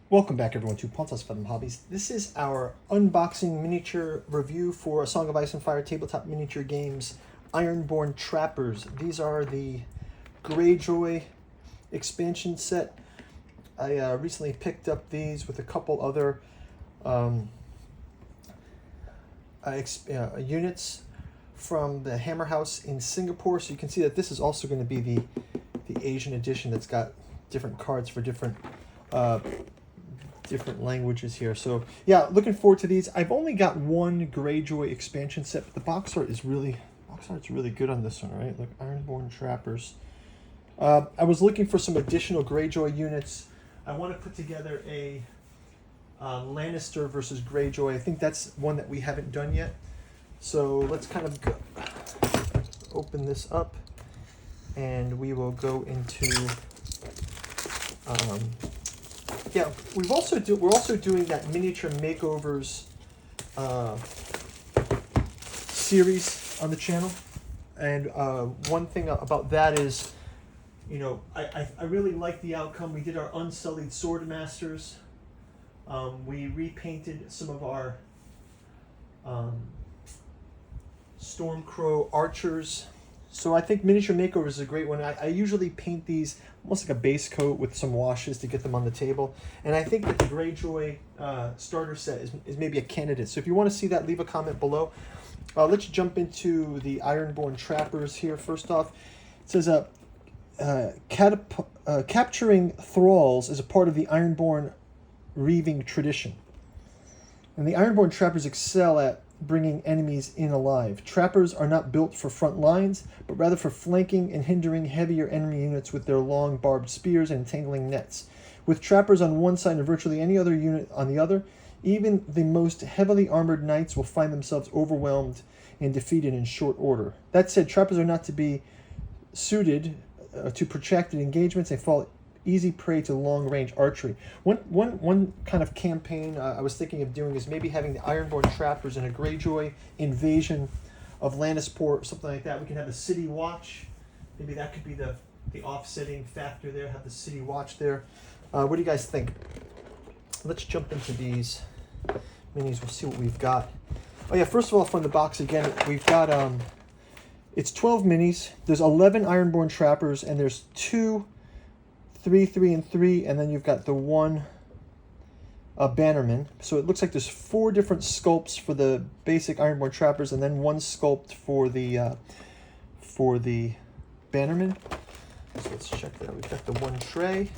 Welcome back everyone to Ponta's Fun Hobbies. This is our unboxing miniature review for A Song of Ice and Fire tabletop miniature games, Ironborn Trappers. These are the Greyjoy expansion set. I recently picked up these with a couple other units from the Hammer House in Singapore. So you can see that this is also going to be the Asian edition that's got different cards for different languages here. So yeah, looking forward to these. I've only got one Greyjoy expansion set, but the box art's really good on this one, right? Look, Ironborn Trappers. I was looking for some additional Greyjoy units. I want to put together a Lannister versus Greyjoy. I think that's one that we haven't done yet. So let's kind of open this up, and we will go into. Yeah, we're also doing that miniature makeovers series on the channel, and one thing about that is, you know, I really like the outcome. We did our Unsullied Swordmasters. We repainted some of our Stormcrow archers. So I think miniature makeovers is a great one. I usually paint these almost like a base coat with some washes to get them on the table. And I think that the Greyjoy starter set is maybe a candidate. So if you want to see that, leave a comment below. Let's jump into the Ironborn Trappers here. First off, it says capturing thralls is a part of the Ironborn reaving tradition. And the Ironborn Trappers excel at bringing enemies in alive. Trappers are not built for front lines, but rather for flanking and hindering heavier enemy units with their long barbed spears and entangling nets. With trappers on one side and virtually any other unit on the other, even the most heavily armored knights will find themselves overwhelmed and defeated in short order. That said, trappers are not to be suited to protracted engagements and fall easy prey to long-range archery. One kind of campaign I was thinking of doing is maybe having the Ironborn Trappers in a Greyjoy invasion of Lannisport, something like that. We can have the city watch. Maybe that could be the offsetting factor there, have the city watch there. What do you guys think? Let's jump into these minis. We'll see what we've got. Oh yeah, first of all, from the box again, we've got, it's 12 minis. There's 11 Ironborn Trappers, and there's 2 3, and 3, and then you've got the one Bannerman. So it looks like there's 4 different sculpts for the basic Ironborn Trappers, and then one sculpt for the Bannerman. So let's check that. We've got the one tray,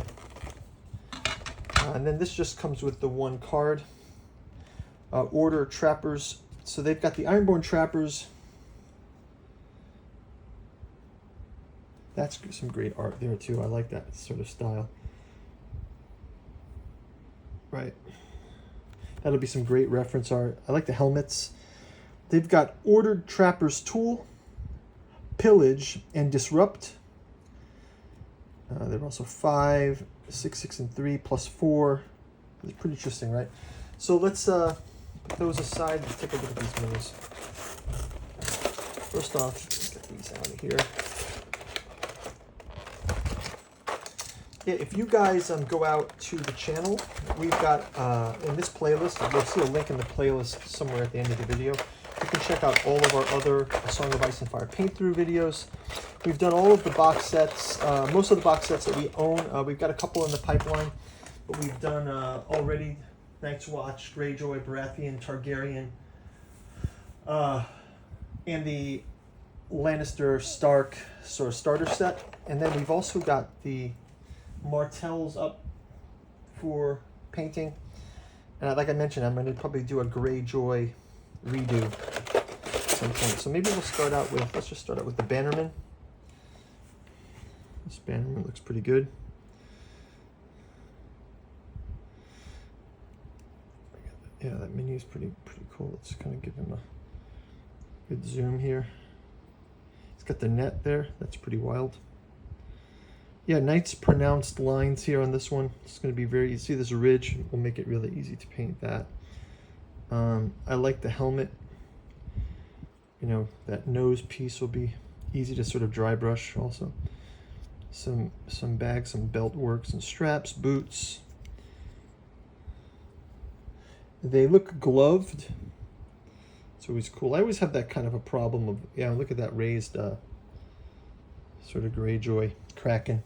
and then this just comes with the one card. Order Trappers. So they've got the Ironborn Trappers. That's some great art there too. I like that sort of style. Right. That'll be some great reference art. I like the helmets. They've got Ordered Trapper's Tool, Pillage, and Disrupt. They're also 5, 6, 6, and 3, plus 4. It's pretty interesting, right? So let's put those aside. Let's take a look at these minis. First off, let's get these out of here. Yeah, if you guys go out to the channel, we've got in this playlist, you'll see a link in the playlist somewhere at the end of the video. You can check out all of our other A Song of Ice and Fire paint-through videos. We've done all of the box sets, most of the box sets that we own. We've got a couple in the pipeline, but we've done already Night's Watch, Greyjoy, Baratheon, Targaryen, and the Lannister Stark sort of starter set. And then we've also got the Martells up for painting, and like I mentioned, I'm going to probably do a Greyjoy redo at some point. So maybe we'll start out with, let's just start out with the Bannerman. This Bannerman looks pretty good. Yeah, that menu is pretty cool. Let's kind of give him a good zoom here. It's got the net there. That's pretty wild. Yeah, nice pronounced lines here on this one. It's going to be very easy. See this ridge? We'll make it really easy to paint that. I like the helmet. You know, that nose piece will be easy to sort of dry brush also. Some bags, some belt work, some straps, boots. They look gloved. It's always cool. I always have that kind of a problem of, yeah, look at that raised sort of Greyjoy Kraken.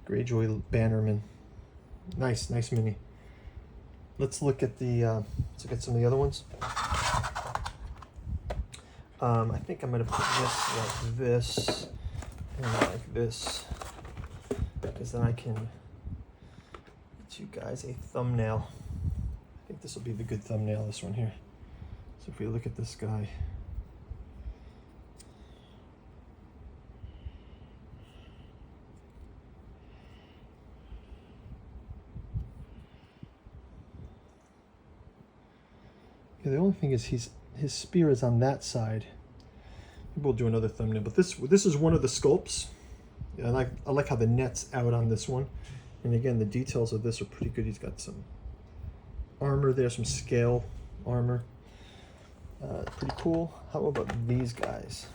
Greyjoy Bannerman. Nice mini. Let's look at the let's look at some of the other ones. I think I'm gonna put this like this, because then I can get you guys a thumbnail. I think this will be the good thumbnail, this one here. So if we look at this guy. Yeah, the only thing is his spear is on that side. Maybe we'll do another thumbnail, but this is one of the sculpts. Yeah, I like how the net's out on this one. And again, the details of this are pretty good. He's got some armor there, some scale armor. Pretty cool. How about these guys?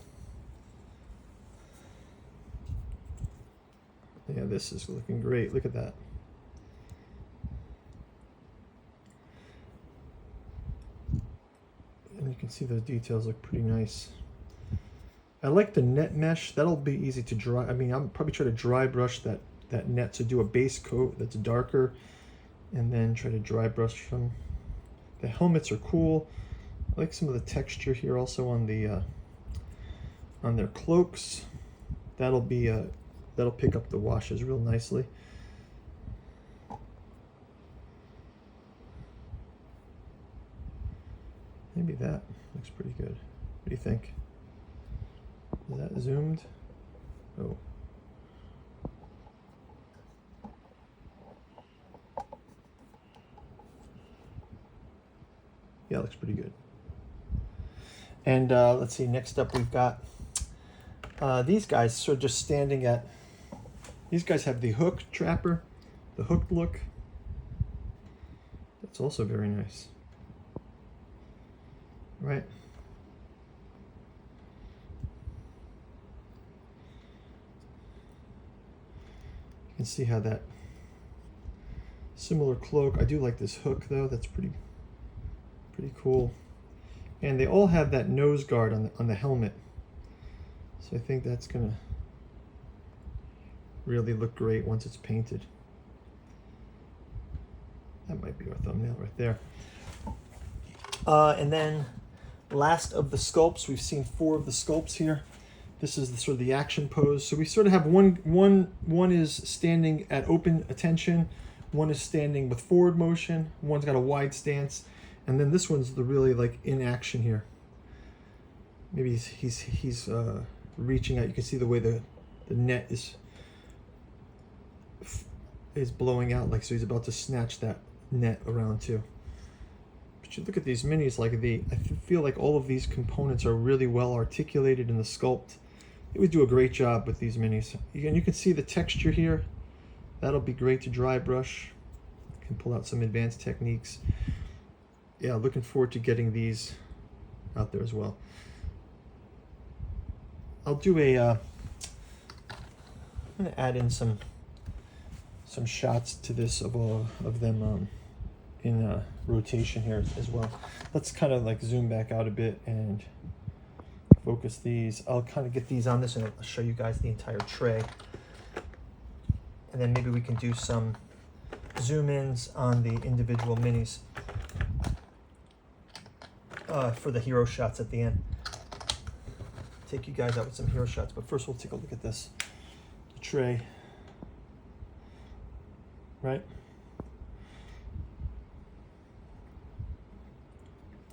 Yeah, this is looking great. Look at that. And you can see those details look pretty nice. I like the net mesh. That'll be easy to dry. I mean, I'll probably try to dry brush that net to do a base coat that's darker, and then try to dry brush them. The helmets are cool. I like some of the texture here also on the on their cloaks. That'll pick up the washes real nicely. Maybe that looks pretty good. What do you think? Is that zoomed? Oh. Yeah, it looks pretty good. And let's see, next up we've got these guys sort of just standing at, these guys have the hook trapper, the hooked look. That's also very nice. Right? You can see how that similar cloak. I do like this hook though. That's pretty cool. And they all have that nose guard on the helmet. So I think that's gonna really look great once it's painted. That might be our thumbnail right there. And then last of the sculpts, we've seen 4 of the sculpts here. This is sort of the action pose. So we sort of have one is standing at open attention, one is standing with forward motion, one's got a wide stance, and then this one's the really like in action here. Maybe he's reaching out. You can see the way the net is blowing out, like so he's about to snatch that net around too. But you look at these minis, like I feel like all of these components are really well articulated in the sculpt. They would do a great job with these minis. And you can see the texture here. That'll be great to dry brush. You can pull out some advanced techniques. Yeah, looking forward to getting these out there as well. I'll do I'm gonna add in some shots to this of them in rotation here as well. Let's kind of like zoom back out a bit and focus these. I'll kind of get these on this and I'll show you guys the entire tray. And then maybe we can do some zoom ins on the individual minis for the hero shots at the end. Take you guys out with some hero shots, but first we'll take a look at this tray. Right?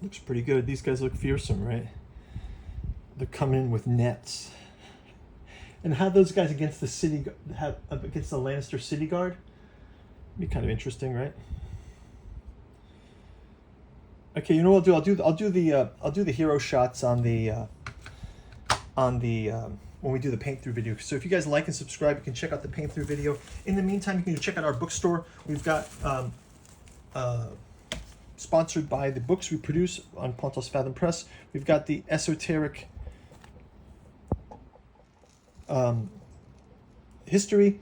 Looks pretty good. These guys look fearsome, right? They're coming in with nets. And how those guys against the city against the Lannister city guard? Be kind of interesting, right? Okay, you know what I'll do? I'll do the hero shots on the when we do the paint through video. So if you guys like and subscribe, you can check out the paint through video. In the meantime, you can check out our bookstore. We've got sponsored by the books we produce on Pontos Fathom Press. We've got the esoteric history.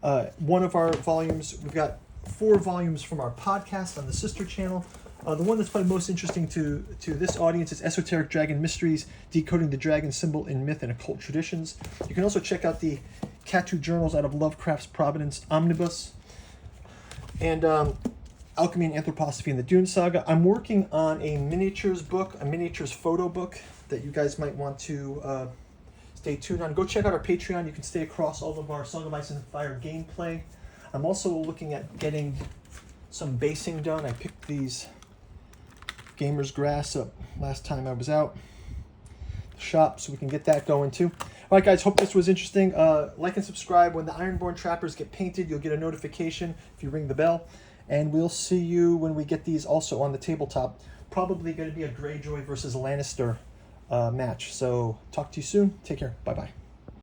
One of our volumes. We've got 4 volumes from our podcast on the sister channel The one that's probably most interesting to this audience is Esoteric Dragon Mysteries, Decoding the Dragon Symbol in Myth and Occult Traditions. You can also check out the Catu Journals out of Lovecraft's Providence Omnibus, and Alchemy and Anthroposophy in the Dune Saga. I'm working on a miniatures book, a miniatures photo book that you guys might want to stay tuned on. Go check out our Patreon. You can stay across all of our Song of Ice and Fire gameplay. I'm also looking at getting some basing done. I picked these Gamer's Grass up last time I was out the shop, so we can get that going too. All right, guys, hope this was interesting. Like and subscribe. When the Ironborn trappers get painted, you'll get a notification if you ring the bell. And we'll see you when we get these also on the tabletop. Probably going to be a Greyjoy versus Lannister match. So talk to you soon. Take care. Bye-bye.